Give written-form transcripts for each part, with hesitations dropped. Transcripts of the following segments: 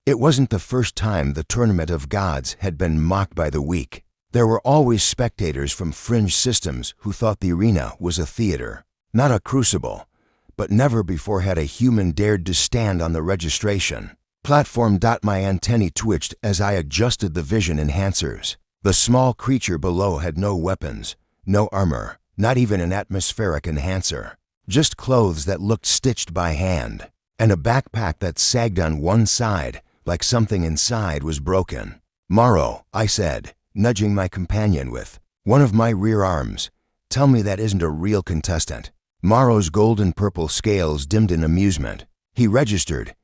It wasn't the first time the Tournament of Gods had been mocked by the weak. There were always spectators from fringe systems who thought the arena was a theater, not a crucible, but never before had a human dared to stand on the registration platform. My antennae twitched as I adjusted the vision enhancers. The small creature below had no weapons, no armor, not even an atmospheric enhancer. Just clothes that looked stitched by hand, and a backpack that sagged on one side like something inside was broken. "Morrow," I said, nudging my companion with one of my rear arms. "Tell me that isn't a real contestant." Morrow's golden purple scales dimmed in amusement. He registered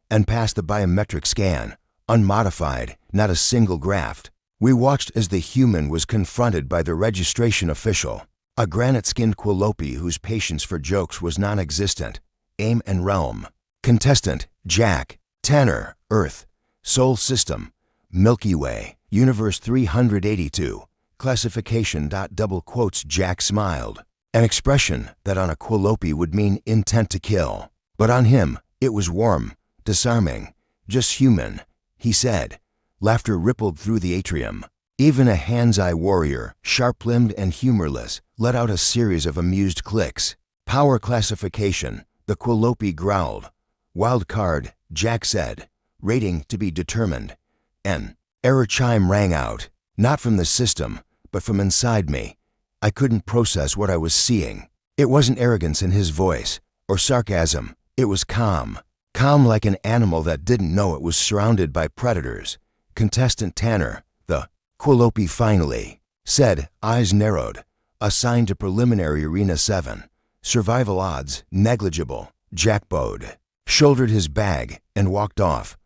and passed the biometric scan, unmodified, not a single graft. We watched as the human was confronted by the registration official, a granite-skinned Quillopi whose patience for jokes was non-existent. Aim and realm. Contestant, Jack. Tanner, Earth. Sol System, Milky Way, Universe 382. Classification. Double quotes. Jack smiled, an expression that on a Quillopi would mean intent to kill. But on him, it was warm, disarming, just human. He said. Laughter rippled through the atrium. Even a Hanzai warrior, sharp-limbed and humorless, let out a series of amused clicks. Power classification, the Quillopi growled. Wild card, Jack said. Rating to be determined. N. Error chime rang out, not from the system, but from inside me. I couldn't process what I was seeing. It wasn't arrogance in his voice, or sarcasm. It was calm. Calm like an animal that didn't know it was surrounded by predators. Contestant Tanner, the Quillopi finally said, eyes narrowed. Assigned to preliminary Arena 7. Survival odds, negligible. Jack bowed, shouldered his bag, and walked off.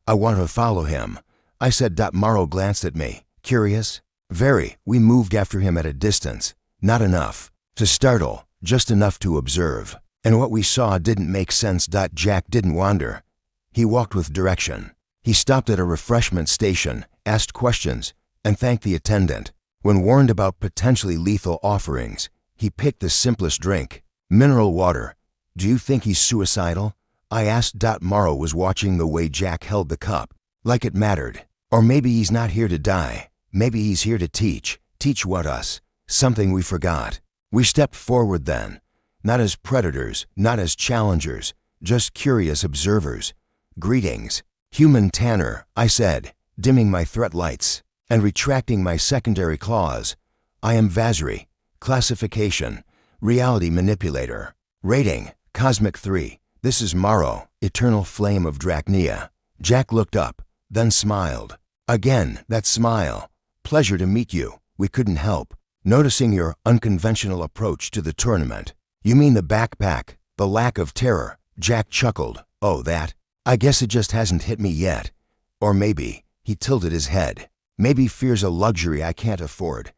I want to follow him, I said. Morrow glanced at me, curious. Very. We moved after him at a distance. Not enough to startle, just enough to observe. And what we saw didn't make sense. Jack didn't wander. He walked with direction. He stopped at a refreshment station, asked questions, and thanked the attendant. When warned about potentially lethal offerings, he picked the simplest drink, mineral water. Do you think he's suicidal? I asked. Morrow was watching the way Jack held the cup, like it mattered. Or maybe he's not here to die. Maybe he's here to teach. Teach what us? Something we forgot. We stepped forward then, not as predators, not as challengers, just curious observers. Greetings, human Tanner, I said, dimming my threat lights and retracting my secondary claws. I am Vazri. Classification, reality manipulator. Rating, Cosmic 3. This is Morrow, eternal flame of Drachnia. Jack looked up, then smiled. Again, that smile. Pleasure to meet you. We couldn't help noticing your unconventional approach to the tournament. You mean the backpack, the lack of terror? Jack chuckled. Oh, that? I guess it just hasn't hit me yet. Or maybe, he tilted his head, maybe fear's a luxury I can't afford.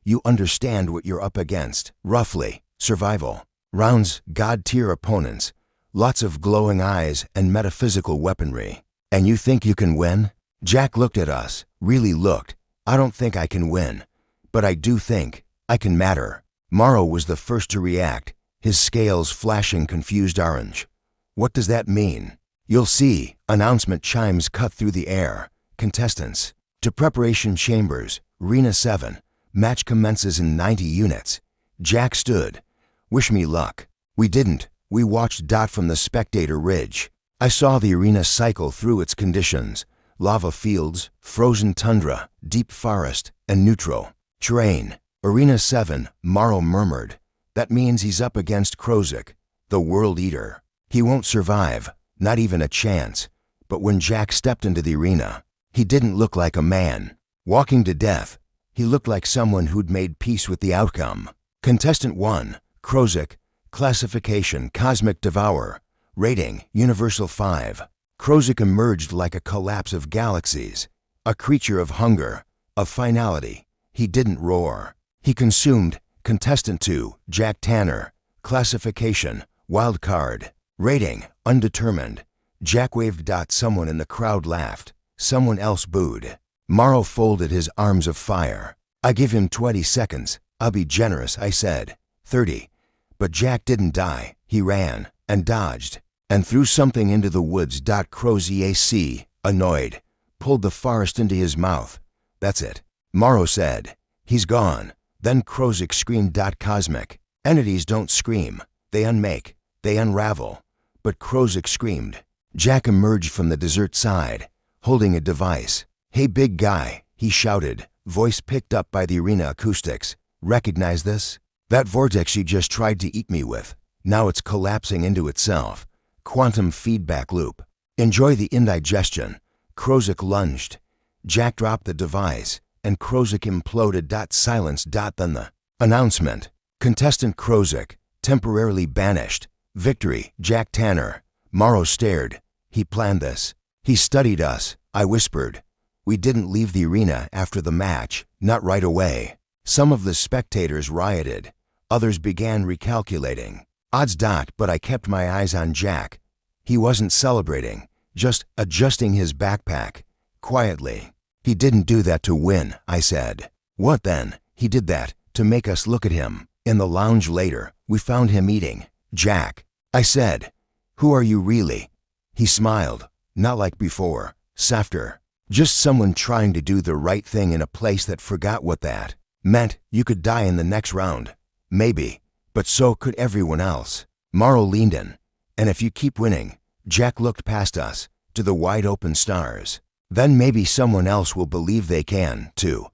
You understand what you're up against, roughly. Survival. Rounds, god-tier opponents. Lots of glowing eyes and metaphysical weaponry. And you think you can win? Jack looked at us, really looked. I don't think I can win, but I do think I can matter. Morrow was the first to react, his scales flashing confused orange. What does that mean? You'll see. Announcement chimes cut through the air. Contestants, to preparation chambers, Arena 7. Match commences in 90 units. Jack stood. Wish me luck. We didn't. We watched from the spectator ridge. I saw the arena cycle through its conditions. Lava fields, frozen tundra, deep forest, and neutral terrain. Arena 7, Morrow murmured. That means he's up against Krozik, the World Eater. He won't survive, not even a chance. But when Jack stepped into the arena, he didn't look like a man walking to death. He looked like someone who'd made peace with the outcome. Contestant 1, Krozik. Classification, Cosmic Devourer. Rating, Universal 5. Krozik emerged like a collapse of galaxies, a creature of hunger, of finality. He didn't roar. He consumed. Contestant 2, Jack Tanner. Classification, Wild Card. Rating, Undetermined. Jack waved. Someone in the crowd laughed. Someone else booed. Morrow folded his arms of fire. I give him 20 seconds. I'll be generous, I said. 30. But Jack didn't die. He ran and dodged and threw something into the woods. Croziac, annoyed, pulled the forest into his mouth. That's it. Morrow said. He's gone. Then Krozik screamed. Cosmic entities don't scream. They unmake. They unravel. But Krozik screamed. Jack emerged from the desert side, holding a device. Hey big guy, he shouted, voice picked up by the arena acoustics. Recognize this? That vortex you just tried to eat me with. Now it's collapsing into itself. Quantum feedback loop. Enjoy the indigestion. Krozik lunged. Jack dropped the device, and Krozik imploded. Silence. Then the announcement. Contestant Krozik, temporarily banished. Victory, Jack Tanner. Morrow stared. He planned this. He studied us, I whispered. We didn't leave the arena after the match, not right away. Some of the spectators rioted. Others began recalculating. Odds. But I kept my eyes on Jack. He wasn't celebrating, just adjusting his backpack. Quietly. He didn't do that to win, I said. What then? He did that to make us look at him. In the lounge later, we found him eating. Jack. I said. Who are you really? He smiled. Not like before. Softer. Just someone trying to do the right thing in a place that forgot what that meant. You could die in the next round. Maybe. But so could everyone else. Morrow leaned in. And if you keep winning, Jack looked past us, to the wide open stars. Then maybe someone else will believe they can, too.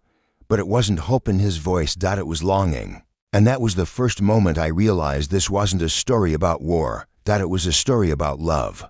But it wasn't hope in his voice. It was longing. And that was the first moment I realized this wasn't a story about war, that it was a story about love.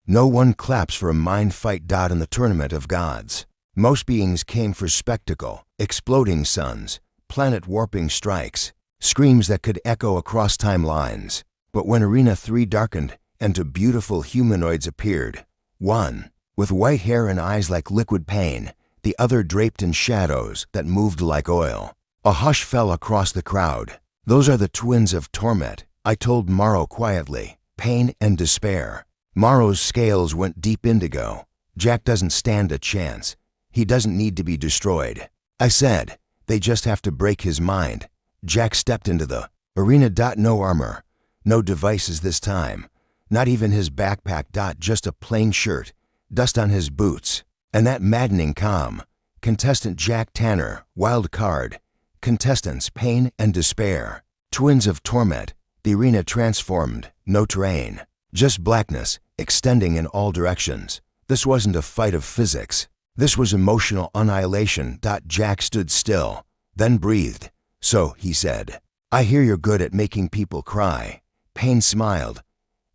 No one claps for a mind fight. In the tournament of gods. Most beings came for spectacle, exploding suns, planet-warping strikes, screams that could echo across timelines. But when Arena 3 darkened and two beautiful humanoids appeared, one with white hair and eyes like liquid pain, the other draped in shadows that moved like oil, a hush fell across the crowd. Those are the twins of torment, I told Morrow quietly. Pain and despair. Morrow's scales went deep indigo. Jack doesn't stand a chance. He doesn't need to be destroyed. I said, they just have to break his mind. Jack stepped into the arena. No armor, no devices this time. Not even his backpack. Just a plain shirt, dust on his boots, and that maddening calm. Contestant Jack Tanner, wild card. Contestants pain and despair. Twins of torment. The arena transformed, no terrain. Just blackness, extending in all directions. This wasn't a fight of physics. This was emotional annihilation. Jack stood still, then breathed. So, he said, I hear you're good at making people cry. Pain smiled.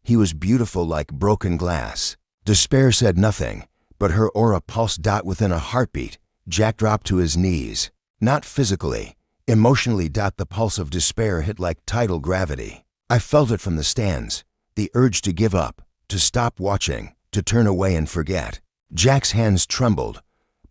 He was beautiful like broken glass. Despair said nothing, but her aura pulsed. Within a heartbeat, Jack dropped to his knees. Not physically, emotionally. The pulse of despair hit like tidal gravity. I felt it from the stands. The urge to give up, to stop watching, to turn away and forget. Jack's hands trembled,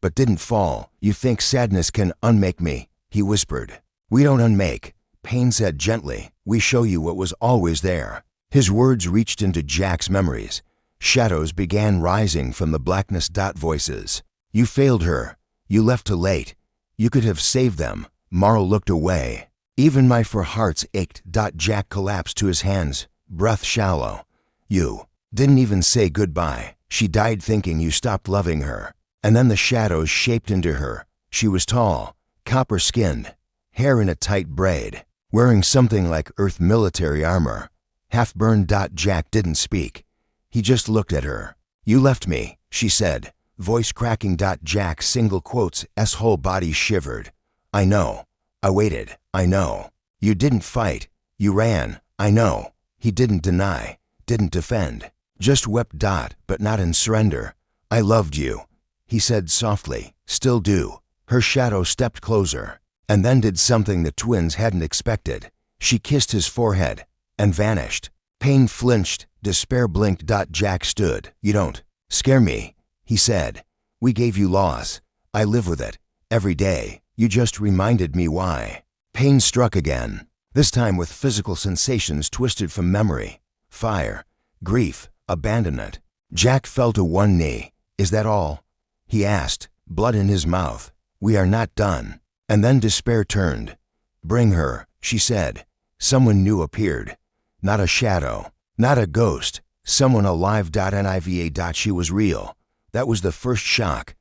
but didn't fall. You think sadness can unmake me, he whispered. We don't unmake, Pain said gently. We show you what was always there. His words reached into Jack's memories. Shadows began rising from the blackness. Voices. You failed her. You left too late. You could have saved them. Morrow looked away. Even my four hearts ached. Jack collapsed to his hands, breath shallow. You didn't even say goodbye. She died thinking you stopped loving her. And then the shadows shaped into her. She was tall, copper-skinned, hair in a tight braid, wearing something like Earth military armor. Half-burned. Jack didn't speak. He just looked at her. You left me, she said, voice cracking. Jack's single quotes, whole body shivered. I know. I waited. I know. You didn't fight. You ran. I know. He didn't deny, didn't defend, just wept. But not in surrender. I loved you, he said softly. Still do. Her shadow stepped closer, and then did something the twins hadn't expected. She kissed his forehead and vanished. Pain flinched. Despair blinked. Jack stood. You don't scare me, he said. We gave you loss. I live with it. Every day. You just reminded me why. Pain struck again. This time with physical sensations twisted from memory. Fire. Grief. Abandonment. Jack fell to one knee. Is that all? He asked, blood in his mouth. We are not done. And then despair turned. Bring her, she said. Someone new appeared. Not a shadow. Not a ghost. Someone alive. Niva. She was real. That was the first shock.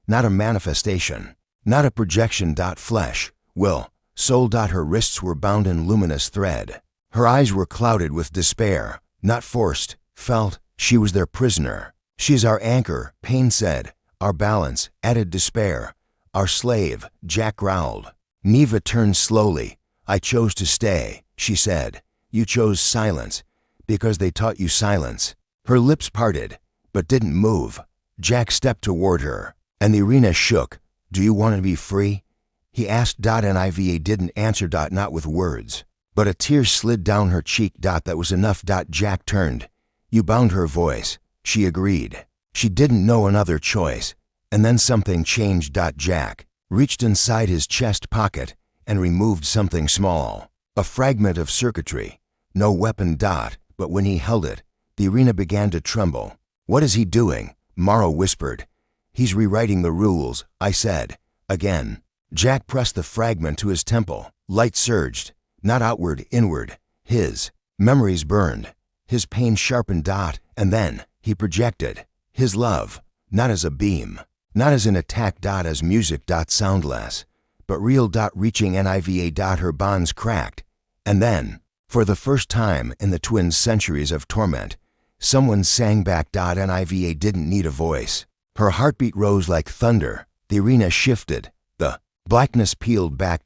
Not a manifestation. Not a projection. Flesh, will, soul. Her wrists were bound in luminous thread. Her eyes were clouded with despair. Not forced, felt. She was their prisoner. She's our anchor, Pain said. Our balance, added despair. Our slave, Jack growled. Neva turned slowly. I chose to stay, she said. You chose silence, because they taught you silence. Her lips parted, but didn't move. Jack stepped toward her, and the arena shook. Do you want to be free? He asked. Niva didn't answer. Not with words, but a tear slid down her cheek. That was enough. Jack turned. You bound her voice. She agreed. She didn't know another choice. And then something changed. Jack reached inside his chest pocket and removed something small. A fragment of circuitry. No weapon. But when he held it, the arena began to tremble. What is he doing? Morrow whispered. He's rewriting the rules, I said. Again. Jack pressed the fragment to his temple. Light surged. Not outward, inward. His memories burned. His pain sharpened. And then he projected his love, not as a beam, not as an attack. As music. Soundless, but real. Reaching Niva. Her bonds cracked. And then, for the first time in the twins' centuries of torment, someone sang back. Niva didn't need a voice. Her heartbeat rose like thunder. The arena shifted. The blackness peeled back.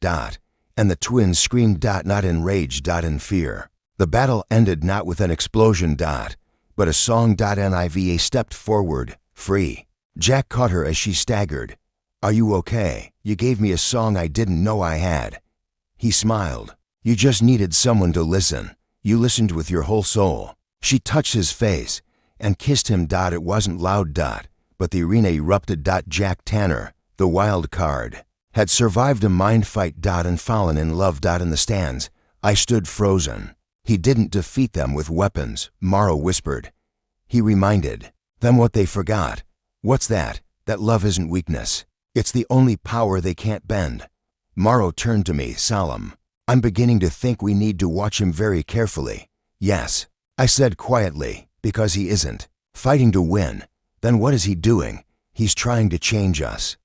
And the twins screamed. Not in rage. In fear. The battle ended not with an explosion. But a song. Niva stepped forward, free. Jack caught her as she staggered. Are you okay? You gave me a song I didn't know I had. He smiled. You just needed someone to listen. You listened with your whole soul. She touched his face and kissed him. It wasn't loud. But the arena erupted. Jack Tanner, the wild card, had survived a mind fight. And fallen in love. In the stands, I stood frozen. He didn't defeat them with weapons, Morrow whispered. He reminded them what they forgot. What's that? That love isn't weakness. It's the only power they can't bend. Morrow turned to me, solemn. I'm beginning to think we need to watch him very carefully. Yes, I said quietly, because he isn't fighting to win. Then what is he doing? He's trying to change us.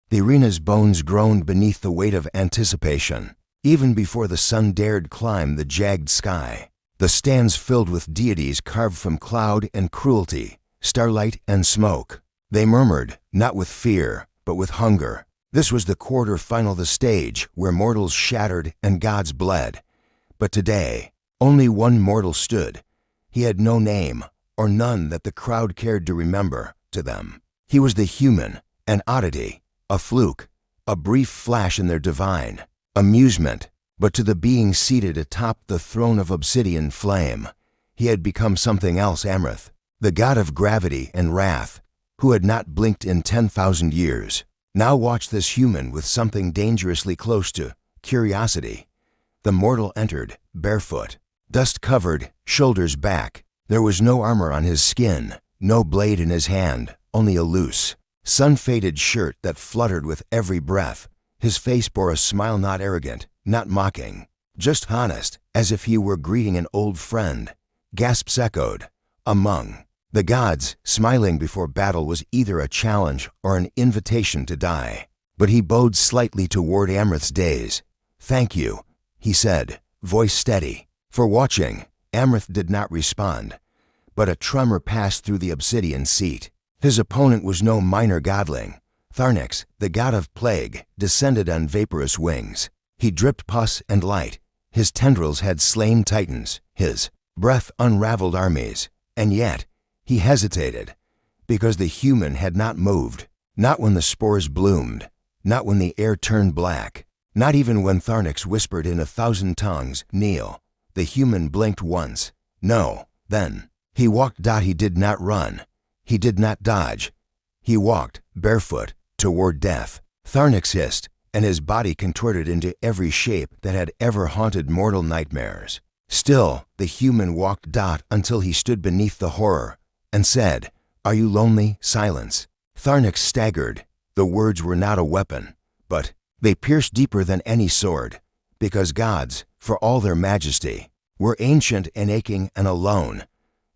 The arena's bones groaned beneath the weight of anticipation. Even before the sun dared climb the jagged sky, the stands filled with deities carved from cloud and cruelty, starlight and smoke. They murmured, not with fear, but with hunger. This was the quarter-final, the stage where mortals shattered and gods bled. But today, only one mortal stood. He had no name, or none that the crowd cared to remember. To them, he was the human, an oddity, a fluke, a brief flash in their divine amusement. But to the being seated atop the throne of obsidian flame, he had become something else. Amrith, the god of gravity and wrath, who had not blinked in 10,000 years, now watched this human with something dangerously close to curiosity. The mortal entered, barefoot, dust-covered, shoulders back. There was no armor on his skin, no blade in his hand, only a loose, sun-faded shirt that fluttered with every breath. His face bore a smile, not arrogant, not mocking, just honest, as if he were greeting an old friend. Gasps echoed. Among the gods, smiling before battle was either a challenge or an invitation to die. But he bowed slightly toward Amrith's days. Thank you, he said, voice steady, for watching. Amrith did not respond, but a tremor passed through the obsidian seat. His opponent was no minor godling. Tharnix, the god of plague, descended on vaporous wings. He dripped pus and light. His tendrils had slain titans. His breath unraveled armies. And yet, he hesitated, because the human had not moved. Not when the spores bloomed. Not when the air turned black. Not even when Tharnix whispered in 1,000 tongues, kneel. The human blinked once. No, then. He walked. He did not run. He did not dodge. He walked, barefoot, toward death. Tharnix hissed, and his body contorted into every shape that had ever haunted mortal nightmares. Still, the human walked. Until he stood beneath the horror, and said, Are you lonely? Silence. Tharnix staggered. The words were not a weapon, but they pierced deeper than any sword, because gods, for all their majesty, were ancient and aching and alone.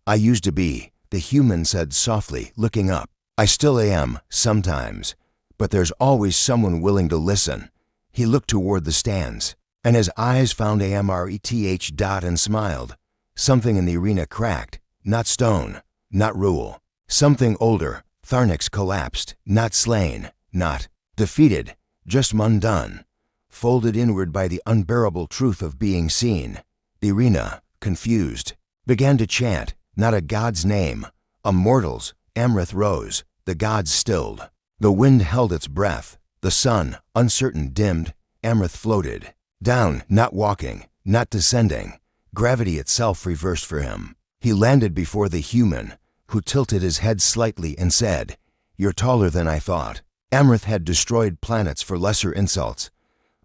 I used to be, the human said softly, looking up. I still am, sometimes. But there's always someone willing to listen. He looked toward the stands, and his eyes found Amreth and smiled. Something in the arena cracked, not stone, not rule. Something older, Tharnix collapsed, not slain, not defeated, just undone, folded inward by the unbearable truth of being seen. The arena, confused, began to chant, not a god's name, a mortal's. Amreth rose, the gods stilled. The wind held its breath, the sun, uncertain, dimmed. Amreth floated, down, not walking, not descending. Gravity itself reversed for him. He landed before the human, who tilted his head slightly and said, "You're taller than I thought." Amreth had destroyed planets for lesser insults.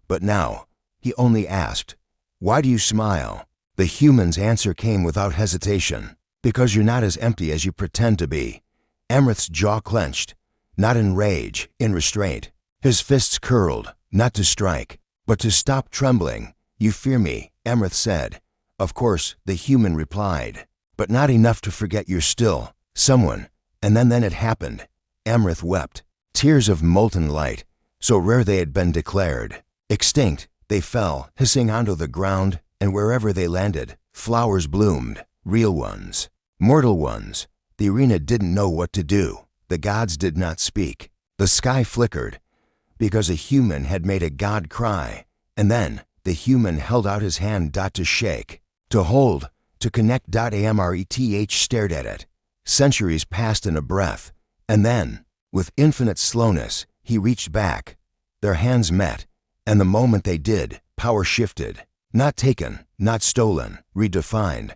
But now, he only asked, "Why do you smile?" The human's answer came without hesitation. "Because you're not as empty as you pretend to be." Amreth's jaw clenched, not in rage, in restraint. His fists curled, not to strike, but to stop trembling. "You fear me," Amreth said. "Of course," the human replied, "but not enough to forget you're still someone." And then it happened. Amreth wept. Tears of molten light, so rare they had been declared extinct. They fell, hissing onto the ground, and wherever they landed, flowers bloomed, real ones, mortal ones. The arena didn't know what to do. The gods did not speak. The sky flickered, because a human had made a god cry. And then the human held out his hand to shake, to hold, to connect. Amreth stared at it. Centuries passed in a breath, and then, with infinite slowness, he reached back. Their hands met, and the moment they did, power shifted. Not taken, not stolen, redefined.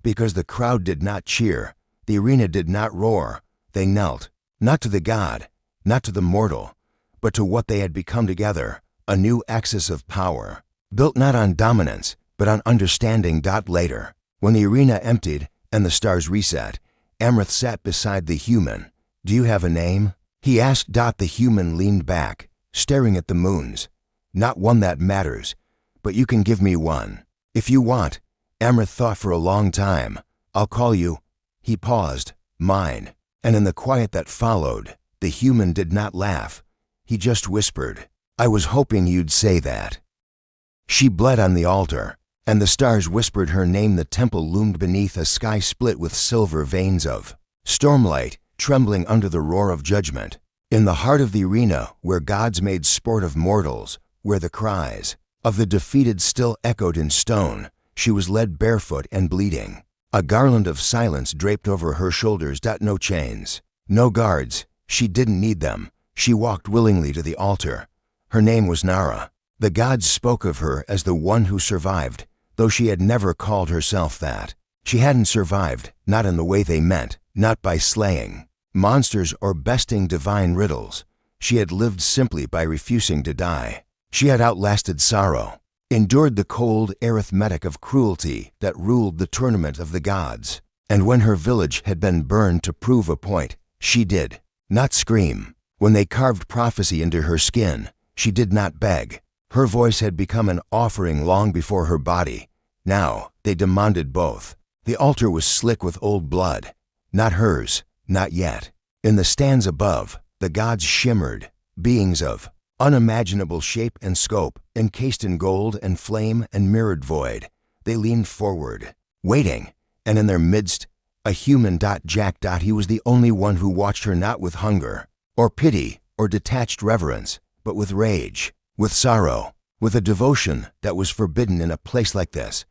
Because the crowd did not cheer, the arena did not roar. They knelt, not to the god, not to the mortal, but to what they had become together, a new axis of power, built not on dominance, but on understanding. Later, when the arena emptied and the stars reset, Amreth sat beside the human. "Do you have a name?" he asked. The human leaned back, staring at the moons. "Not one that matters, but you can give me one, if you want." Amreth thought for a long time. "I'll call you," he paused, "mine." And in the quiet that followed, the human did not laugh. He just whispered, "I was hoping you'd say that." She bled on the altar, and the stars whispered her name. The temple loomed beneath a sky split with silver veins of stormlight, trembling under the roar of judgment. In the heart of the arena, where gods made sport of mortals, where the cries of the defeated still echoed in stone, she was led barefoot and bleeding. A garland of silence draped over her shoulders. No chains, no guards. She didn't need them. She walked willingly to the altar. Her name was Nara. The gods spoke of her as the one who survived, though she had never called herself that. She hadn't survived, not in the way they meant, not by slaying monsters or besting divine riddles. She had lived simply by refusing to die. She had outlasted sorrow, endured the cold arithmetic of cruelty that ruled the tournament of the gods. And when her village had been burned to prove a point, she did not scream. When they carved prophecy into her skin, she did not beg. Her voice had become an offering long before her body. Now they demanded both. The altar was slick with old blood. Not hers, not yet. In the stands above, the gods shimmered, beings of unimaginable shape and scope, encased in gold and flame and mirrored void. They leaned forward, waiting, and in their midst, a human. Jack. He was the only one who watched her, not with hunger, or pity, or detached reverence, but with rage, with sorrow, with a devotion that was forbidden in a place like this,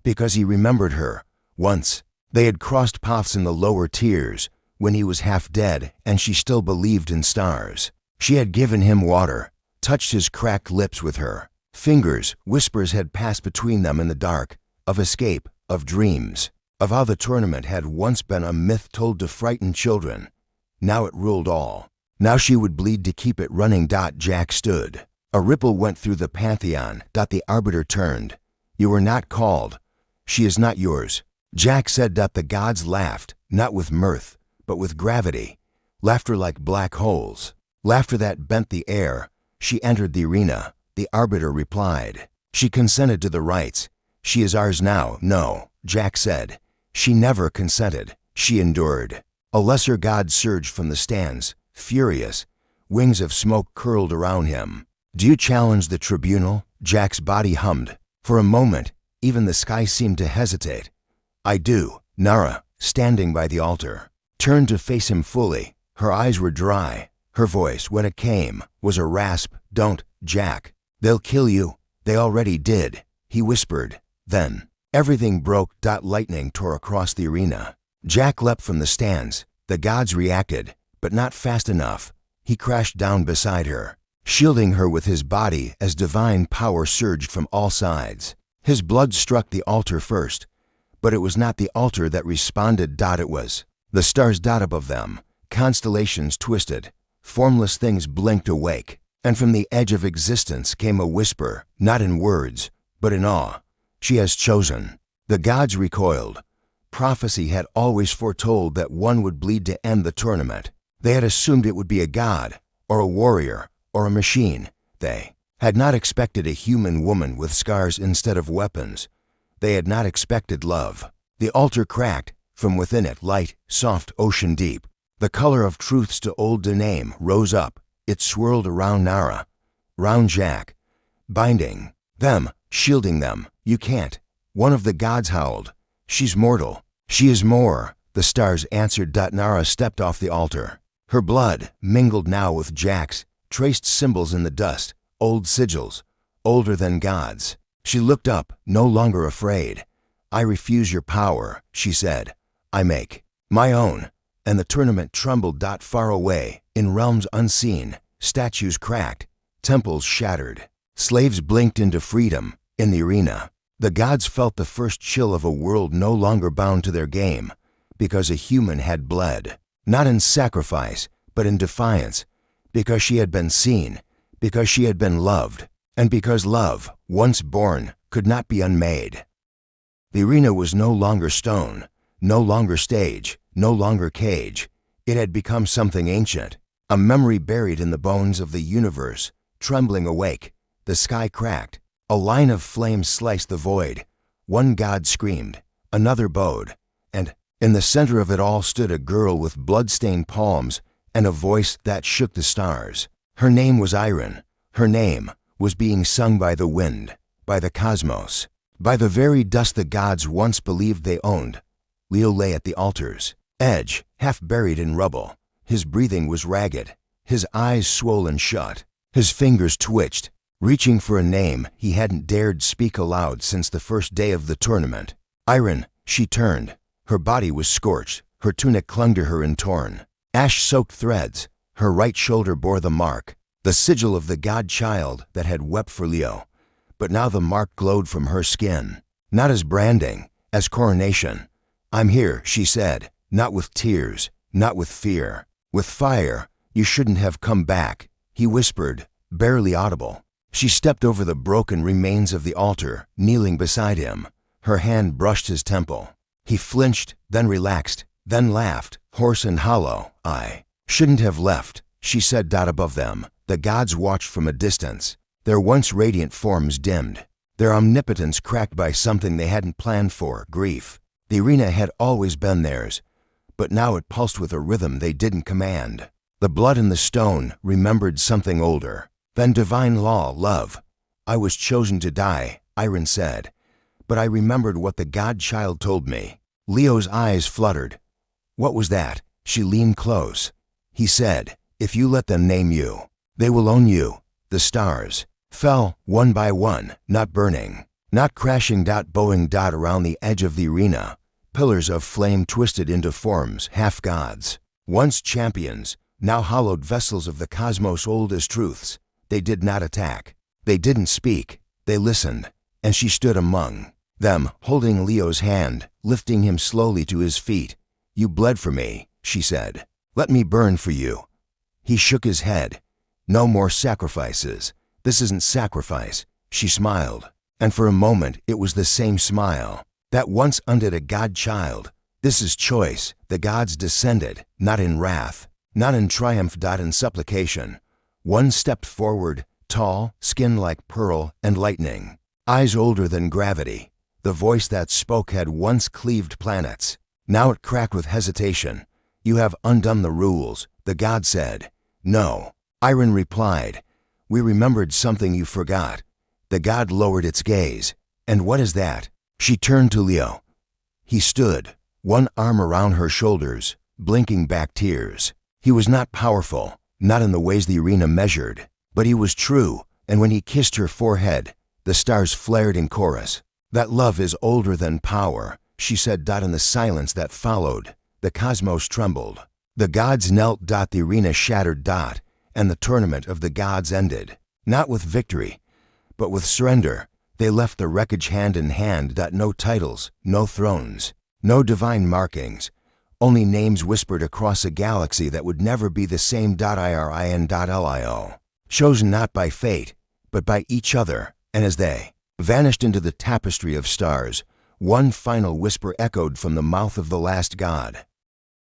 because he remembered her. Once, they had crossed paths in the lower tiers, when he was half dead and she still believed in stars. She had given him water, touched his cracked lips with her fingers. Whispers had passed between them in the dark, of escape, of dreams, of how the tournament had once been a myth told to frighten children. Now it ruled all. Now she would bleed to keep it running. Jack stood. A ripple went through the pantheon. The arbiter turned. "You were not called. She is not yours." Jack said. The gods laughed, not with mirth, but with gravity. Laughter like black holes. Laughter that bent the air. She entered the arena. The arbiter replied. She consented to the rites. "She is ours now." "No," Jack said. "She never consented. She endured. A lesser god surged from the stands, furious. Wings of smoke curled around him. "Do you challenge the tribunal?" Jack's body hummed. For a moment, even the sky seemed to hesitate. "I do." Nara, standing by the altar, turned to face him fully. Her eyes were dry. Her voice, when it came, was a rasp. "Don't, Jack. They'll kill you. They already did," he whispered. Then, everything broke. Lightning tore across the arena. Jack leapt from the stands. The gods reacted, but not fast enough. He crashed down beside her, shielding her with his body as divine power surged from all sides. His blood struck the altar first, but it was not the altar that responded. It was the stars. Above them, constellations twisted. Formless things blinked awake, and from the edge of existence came a whisper, not in words, but in awe. "She has chosen." The gods recoiled. Prophecy had always foretold that one would bleed to end the tournament. They had assumed it would be a god, or a warrior, or a machine. They had not expected a human woman with scars instead of weapons. They had not expected love. The altar cracked. From within it, light, soft, ocean deep. The color of truths to old Dename rose up. It swirled around Nara, round Jack, binding them, shielding them. "You can't." One of the gods howled. "She's mortal. She is more." The stars answered. Nara stepped off the altar. Her blood mingled now with Jack's, traced symbols in the dust, old sigils, older than gods. She looked up, no longer afraid. "I refuse your power," she said. "I make my own." And the tournament trembled. Far away, in realms unseen, statues cracked, temples shattered. Slaves blinked into freedom. In the arena, the gods felt the first chill of a world no longer bound to their game, because a human had bled. Not in sacrifice, but in defiance, because she had been seen, because she had been loved, and because love, once born, could not be unmade. The arena was no longer stone, no longer stage, no longer cage. It had become something ancient, a memory buried in the bones of the universe, trembling awake. The sky cracked. A line of flame sliced the void. One god screamed, another bowed, and in the center of it all stood a girl with blood-stained palms and a voice that shook the stars. Her name was Iron. Her name was being sung by the wind, by the cosmos, by the very dust the gods once believed they owned. Leo lay at the altar's edge, half buried in rubble. His breathing was ragged, his eyes swollen shut. His fingers twitched, reaching for a name he hadn't dared speak aloud since the first day of the tournament. "Iron," she turned. Her body was scorched. Her tunic clung to her in torn, ash-soaked threads. Her right shoulder bore the mark, the sigil of the god-child that had wept for Leo. But now the mark glowed from her skin, not as branding, as coronation. "I'm here," she said, not with tears, not with fear, with fire. "You shouldn't have come back," he whispered, barely audible. She stepped over the broken remains of the altar, kneeling beside him. Her hand brushed his temple. He flinched, then relaxed, then laughed, hoarse and hollow. "I shouldn't have left," she said. Above them, the gods watched from a distance, their once radiant forms dimmed, their omnipotence cracked by something they hadn't planned for, grief. The arena had always been theirs, but now it pulsed with a rhythm they didn't command. The blood in the stone remembered something older than divine law, love. "I was chosen to die," Iron said, "but I remembered what the god-child told me." Leo's eyes fluttered. "What was that?" She leaned close. He said, "If you let them name you, they will own you." The stars fell one by one, not burning, not crashing. Bowing around the edge of the arena. Pillars of flame twisted into forms, half gods, once champions, now hollowed vessels of the cosmos, old as truths. They did not attack. They didn't speak. They listened, and she stood among them, holding Leo's hand, lifting him slowly to his feet. "You bled for me," she said. "Let me burn for you." He shook his head. "No more sacrifices. This isn't sacrifice." She smiled, and for a moment it was the same smile that once undid a god-child. "This is choice." The gods descended, not in wrath, not in triumph. In supplication. One stepped forward, tall, skin like pearl and lightning, eyes older than gravity. The voice that spoke had once cleaved planets. Now it cracked with hesitation. "You have undone the rules," the god said. "No." Iron replied, "We remembered something you forgot." The god lowered its gaze. "And what is that?" She turned to Leo. He stood, one arm around her shoulders, blinking back tears. He was not powerful, not in the ways the arena measured, but he was true, and when he kissed her forehead, the stars flared in chorus. "That love is older than power," she said. In the silence that followed, the cosmos trembled. The gods knelt. The arena shattered. And the tournament of the gods ended. Not with victory, but with surrender. They left the wreckage hand in hand. No titles, no thrones, no divine markings, only names whispered across a galaxy that would never be the same. IRIN.LIO. Chosen not by fate, but by each other, and as they vanished into the tapestry of stars, one final whisper echoed from the mouth of the last god.